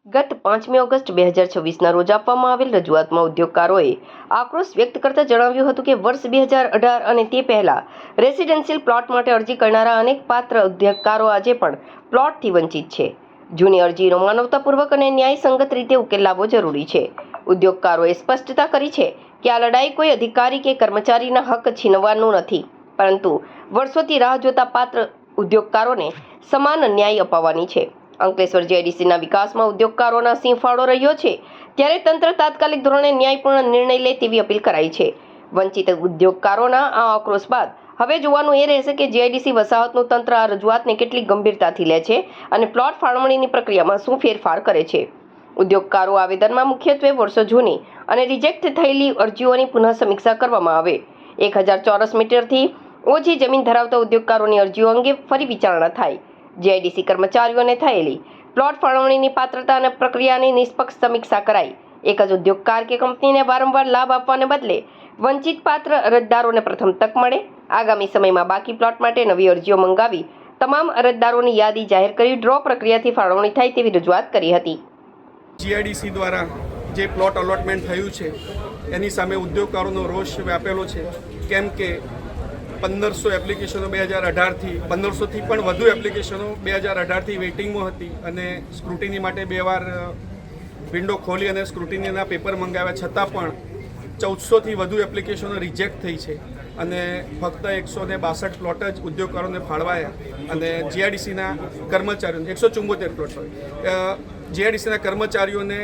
ગત 5મી ઓગસ્ટ 2026ના રોજ આપવામાં આવેલ રજૂઆતમાં ઉદ્યોગકારોએ આક્રોશ વ્યક્ત કરતા જણાવ્યું હતું કે વર્ષ 2018 અને તે પહેલા રેસિડેન્શિયલ પ્લોટ માટે અરજી કરનારા અનેક પાત્ર ઉદ્યોગકારો આજે પણ પ્લોટથી વંચિત છે. જૂની અરજીનો માનવતાપૂર્વક અને ન્યાયસંગત રીતે ઉકેલ લાવવો જરૂરી છે. ઉદ્યોગકારોએ સ્પષ્ટતા કરી છે કે આ લડાઈ કોઈ અધિકારી કે કર્મચારીના હક છીનવવાનું નથી, પરંતુ વર્ષોથી રાહ જોતા પાત્ર ઉદ્યોગકારોને સમાન ન્યાય અપાવવાની છે. અંકલેશ્વર જીઆઈડીસીના વિકાસમાં ઉદ્યોગકારોના સિંહ ફાળો રહ્યો છે, ત્યારે તંત્ર તાત્કાલિક ધોરણે ન્યાયપૂર્ણ નિર્ણય લે તેવી અપીલ કરાઈ છે. વંચિત ઉદ્યોગકારોના આ આક્રોશ બાદ હવે જોવાનું એ રહેશે કે જીઆઈડીસી વસાહતનું તંત્ર આ રજૂઆતને કેટલી ગંભીરતાથી લે છે અને પ્લોટ ફાળવણીની પ્રક્રિયામાં શું ફેરફાર કરે છે. ઉદ્યોગકારો આવેદનમાં મુખ્યત્વે વર્ષો જૂની અને રિજેક્ટ થયેલી અરજીઓની પુનઃ સમીક્ષા કરવામાં આવે, 1000 ચોરસ મીટરથી ઓછી જમીન ધરાવતા ઉદ્યોગકારોની અરજીઓ અંગે ફરી વિચારણા થાય, જીઆઈડીસી કર્મચારીઓને થયેલી પ્લોટ ફાળવણીની પાત્રતા અને પ્રક્રિયાની નિષ્પક્ષ સમીક્ષા કરાઈ. એક જ ઉદ્યોગકાર કે કંપનીને વારંવાર લાભ આપવાને બદલે વંચિત પાત્ર અરજદારોને પ્રથમ તક મળે. આગામી સમયમાં બાકી પ્લોટ માટે નવી અરજીઓ મંગાવી તમામ અરજદારોની યાદી જાહેર કરી ડ્રો પ્રક્રિયાથી ફાળવણી થાય તેવી રજૂઆત કરી હતી. જીઆઈડીસી દ્વારા જે પ્લોટ અલોટમેન્ટ થયું છે એની સામે ઉદ્યોગકારોનો રોષ વ્યાપેલો છે, કેમ કે 1500 એપ્લિકેશનો 2018થી 1500થી પણ વધુ એપ્લિકેશનો 2018થી વેઇટિંગમાં હતી અને સ્ક્રુટિની માટે 2 વાર વિન્ડો ખોલી અને સ્ક્રુટિનીના પેપર મંગાવ્યા છતાં પણ 1400થી વધુ એપ્લિકેશનો રિજેક્ટ થઈ છે અને ફક્ત 162 પ્લોટ જ ઉદ્યોગકારોને ફાળવાયા અને જીઆઈડીસીના કર્મચારીઓને 174 પ્લોટ જીઆઈડીસીના કર્મચારીઓને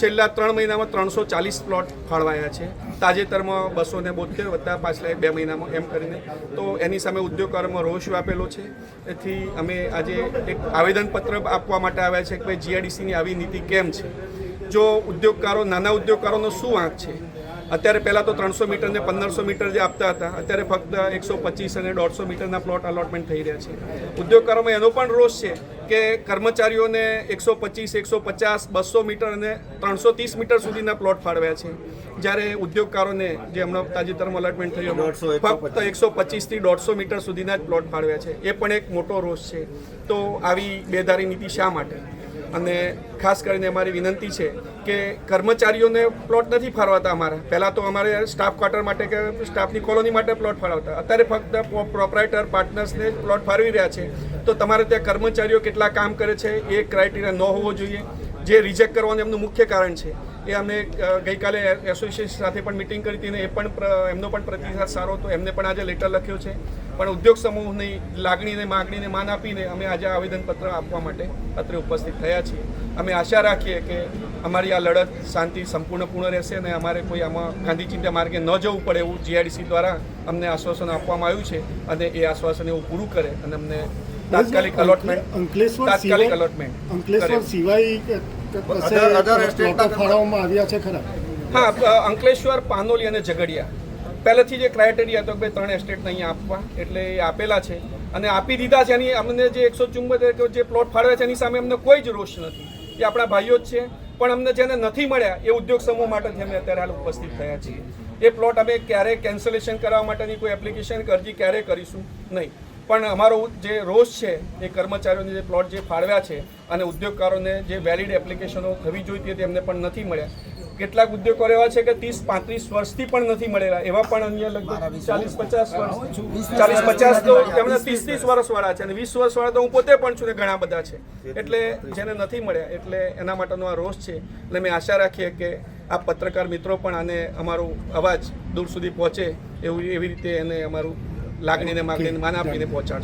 છેલ્લા 3 મહિનામાં 340 પ્લોટ ફાળવાયા છે. તાજેતરમાં 272 વત્તા પાછલા 2 મહિનામાં એમ કરીને. તો એની સામે ઉદ્યોગકારોમાં રોષ વ્યાપેલો છે. તેથી અમે આજે એક આવેદનપત્ર આપવા માટે આવ્યા છે કે ભાઈ જીઆઈડીસીની આવી નીતિ કેમ છે. જો ઉદ્યોગકારો, નાના ઉદ્યોગકારોનો શું વાંક છે? અત્યારે પહેલાં તો 300 મીટર ને 1500 મીટર જે આપતા હતા, અત્યારે ફક્ત 125 અને 150 મીટરના પ્લોટ અલોટમેન્ટ થઈ રહ્યા છે. ઉદ્યોગકારોમાં એનો પણ રોષ છે કે કર્મચારીઓને 125, 150, 200 મીટર અને 330 મીટર સુધીના પ્લોટ ફાળવ્યા છે, જ્યારે ઉદ્યોગકારોને જે હમણાં તાજેતરમાં અલોટમેન્ટ થયું ફક્ત 125થી 150 મીટર સુધીના જ પ્લોટ ફાળવ્યા છે. એ પણ એક મોટો રોષ છે. તો આવી બેદારી નીતિ શા માટે? અને ખાસ કરીને અમારી વિનંતી છે કે કર્મચારીઓને પ્લોટ નથી ફાળવાતા. પહેલાં તો અમારે સ્ટાફ ક્વાર્ટર માટે કે સ્ટાફની કોલોની માટે પ્લોટ ફાળવતા, અત્યારે ફક્ત પ્રોપ્રાઇટર પાર્ટનર્સને પ્લોટ ફાળવી રહ્યા છે. તો તમારે ત્યાં કર્મચારીઓ કેટલા કામ કરે છે એ ક્રાઇટેરિયા ન હોવો જોઈએ. જે રિજેક્ટ કરવાનું એમનું મુખ્ય કારણ છે એ અમે ગઈકાલે એસોસિએશન સાથે પણ મિટિંગ કરી હતી ને એ પણ એમનો પણ પ્રતિસાદ સારો હતો. એમને પણ આજે લેટર લખ્યો છે. પણ ઉદ્યોગ સમૂહની લાગણીને માગણીને માન આપીને અમે આજે આવેદનપત્ર આપવા માટે અત્રે ઉપસ્થિત થયા છીએ. અમે આશા રાખીએ કે અમારી આ લડત શાંતિ પૂર્ણ રહેશે અને અમારે કોઈ આમાં ગાંધીચિંતા માર્ગે ન જવું પડે એવું જીઆઈડીસી દ્વારા અમને આશ્વાસન આપવામાં આવ્યું છે અને એ આશ્વાસન એવું પૂરું કરે અને અમને તાત્કાલિક અલોટમેન્ટ અંકલેશ્વર સિવાય ફાળવવામાં આવ્યા છે ખરા? હા, અંકલેશ્વર, પાનોલી અને ઝઘડિયા પહેલેથી જે ક્રાઇટેરિયા હતો કે 3 એસ્ટેટને અહીંયા આપવા, એટલે એ આપેલા છે અને આપી દીધા છે. એની અમને જે 174 જે પ્લોટ ફાળવ્યા છે એની સામે અમને કોઈ જ રોષ નથી. એ આપણા ભાઈઓ જ છે. પણ અમને જેને નથી મળ્યા એ ઉદ્યોગ સમૂહ માટેથી અમે અત્યારે હાલ ઉપસ્થિત થયા છીએ. એ પ્લોટ અમે ક્યારેય કેન્સલેશન કરવા માટેની કોઈ એપ્લિકેશન કે અરજી ક્યારેય કરીશું નહીં. પણ અમારો જે રોષ છે એ કર્મચારીઓને જે પ્લોટ જે ફાળવ્યા છે અને ઉદ્યોગકારોને જે વેલિડ એપ્લિકેશનો થવી જોઈતી હતી એમને પણ નથી મળ્યા. કેટલાક ઉદ્યોગકારો એવા છે કે 30-35 વર્ષથી પણ નથી મળેલા. એવા પણ અન્ય લગભગ 40-50 તો એમને 30-30 વર્ષવાળા છે અને 20 વર્ષવાળા તો હું પોતે પણ છું ને ઘણા બધા છે. એટલે જેને નથી મળ્યા એટલે એના માટેનો આ રોષ છે. એટલે મેં આશા રાખીએ કે આ પત્રકાર મિત્રો પણ આને અમારો અવાજ દૂર સુધી પહોંચે એવી રીતે એને અમારું લાગણીને માગણીને માન આપીને પહોંચાડશે.